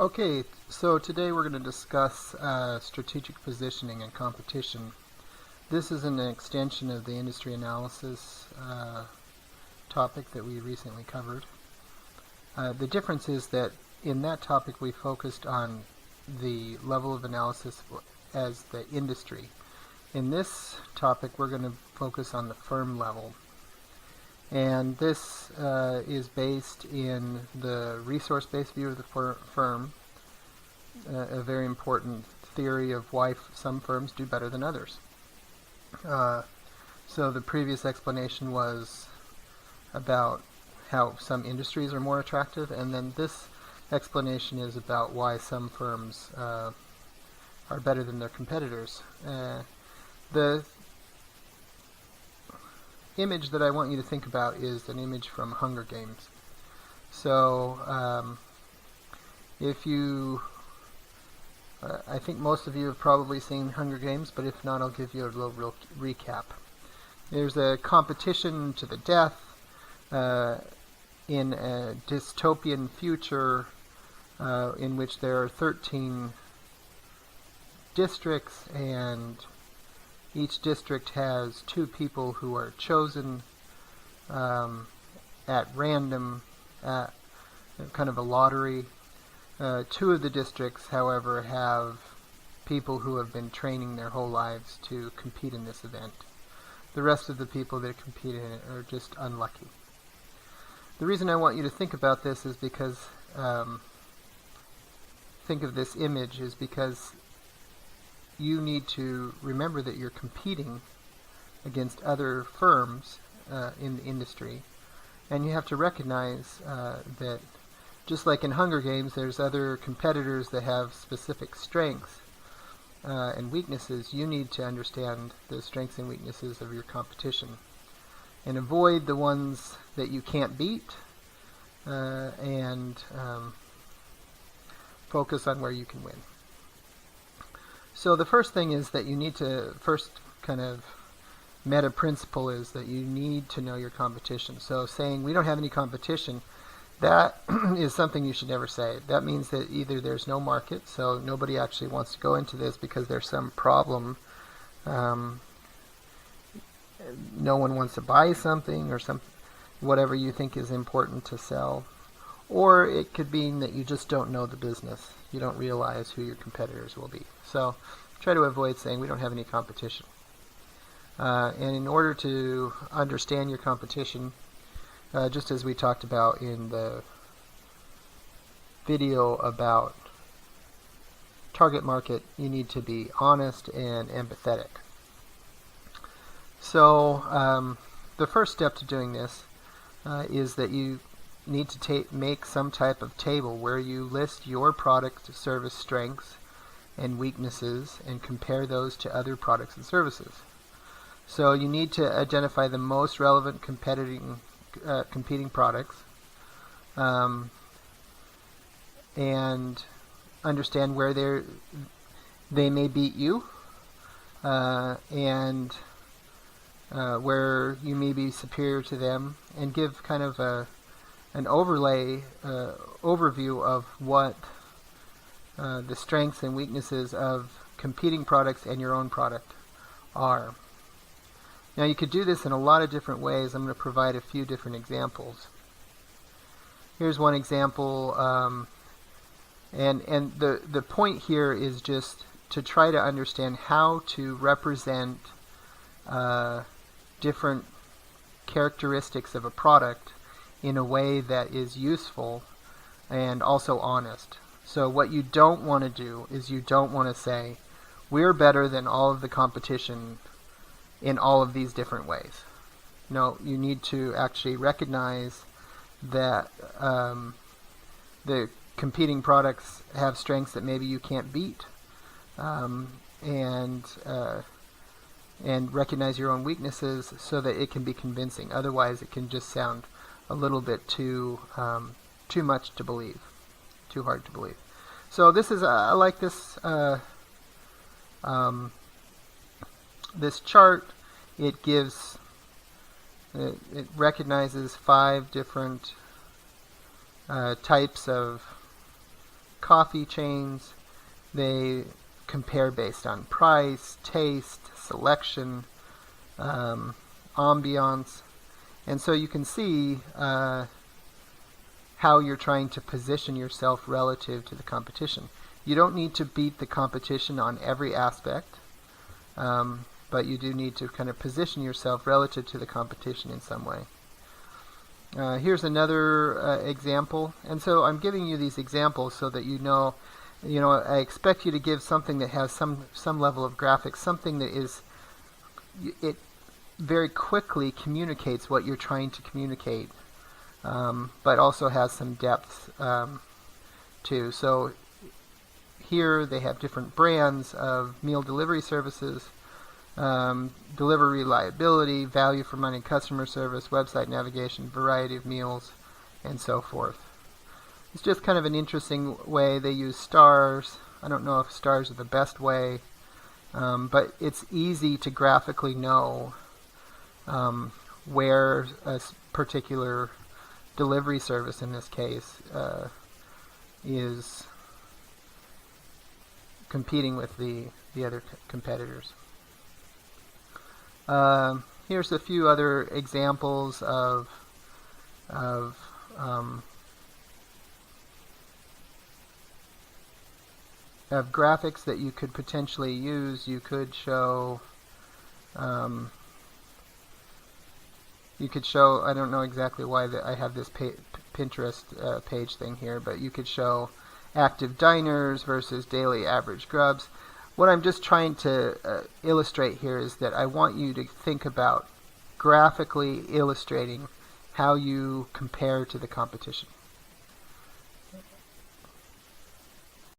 Okay, so today we're going to discuss strategic positioning and competition. This is an extension of the industry analysis topic that we recently covered. The difference is that in that topic we focused on the level of analysis as the industry. In this topic we're going to focus on the firm level. And this is based in the resource-based view of the firm, a very important theory of why some firms do better than others. So the previous explanation was about how some industries are more attractive, and then this explanation is about why some firms are better than their competitors. The image that I want you to think about is an image from Hunger Games. So if you I think most of you have probably seen Hunger Games, but if not, I'll give you a little recap. There's a competition to the death in a dystopian future in which there are 13 districts, and each district has 2 people who are chosen at random, at kind of a lottery. 2 of the districts, however, have people who have been training their whole lives to compete in this event. The rest of the people that compete in it are just unlucky. The reason I want you to think about this is because, think of this image, is because you need to remember that you're competing against other firms in the industry, and you have to recognize that just like in Hunger Games, there's other competitors that have specific strengths and weaknesses. You need to understand the strengths and weaknesses of your competition and avoid the ones that you can't beat and focus on where you can win. So the first thing is that you need to, first kind of meta principle is that you need to know your competition. So saying we don't have any competition, that is something you should never say. That means that either there's no market, so nobody actually wants to go into this because there's some problem. No one wants to buy something or whatever you think is important to sell. Or it could mean that you just don't know the business. You don't realize who your competitors will be. So try to avoid saying we don't have any competition. And in order to understand your competition, just as we talked about in the video about target market, you need to be honest and empathetic. So the first step to doing this is that you need to make some type of table where you list your product service strengths and weaknesses and compare those to other products and services. So you need to identify the most relevant competing products and understand where they may beat you and where you may be superior to them, and give kind of an overview of what the strengths and weaknesses of competing products and your own product are. Now you could do this in a lot of different ways. I'm going to provide a few different examples. Here's one example, and the point here is just to try to understand how to represent different characteristics of a product in a way that is useful and also honest. So what you don't want to do is you don't want to say, we're better than all of the competition in all of these different ways. No, you need to actually recognize that the competing products have strengths that maybe you can't beat, and recognize your own weaknesses so that it can be convincing. Otherwise, it can just sound a little bit too much to believe, too hard to believe. So this is I like this. This chart, it recognizes 5 different types of coffee chains. They compare based on price, taste, selection, ambiance. And so you can see how you're trying to position yourself relative to the competition. You don't need to beat the competition on every aspect, but you do need to kind of position yourself relative to the competition in some way. Here's another example, and so I'm giving you these examples so that you know, I expect you to give something that has some level of graphics, something that it very quickly communicates what you're trying to communicate, but also has some depth too. So here they have different brands of meal delivery services, delivery reliability, value for money customer service, website navigation, variety of meals, and so forth. It's just kind of an interesting way. They use stars. I don't know if stars are the best way, but it's easy to graphically know where a particular delivery service, in this case, is competing with the other competitors. Here's a few other examples of graphics that you could potentially use. You could show I don't know exactly why I have this Pinterest page thing here, but you could show active diners versus daily average grubs. What I'm just trying to illustrate here is that I want you to think about graphically illustrating how you compare to the competition.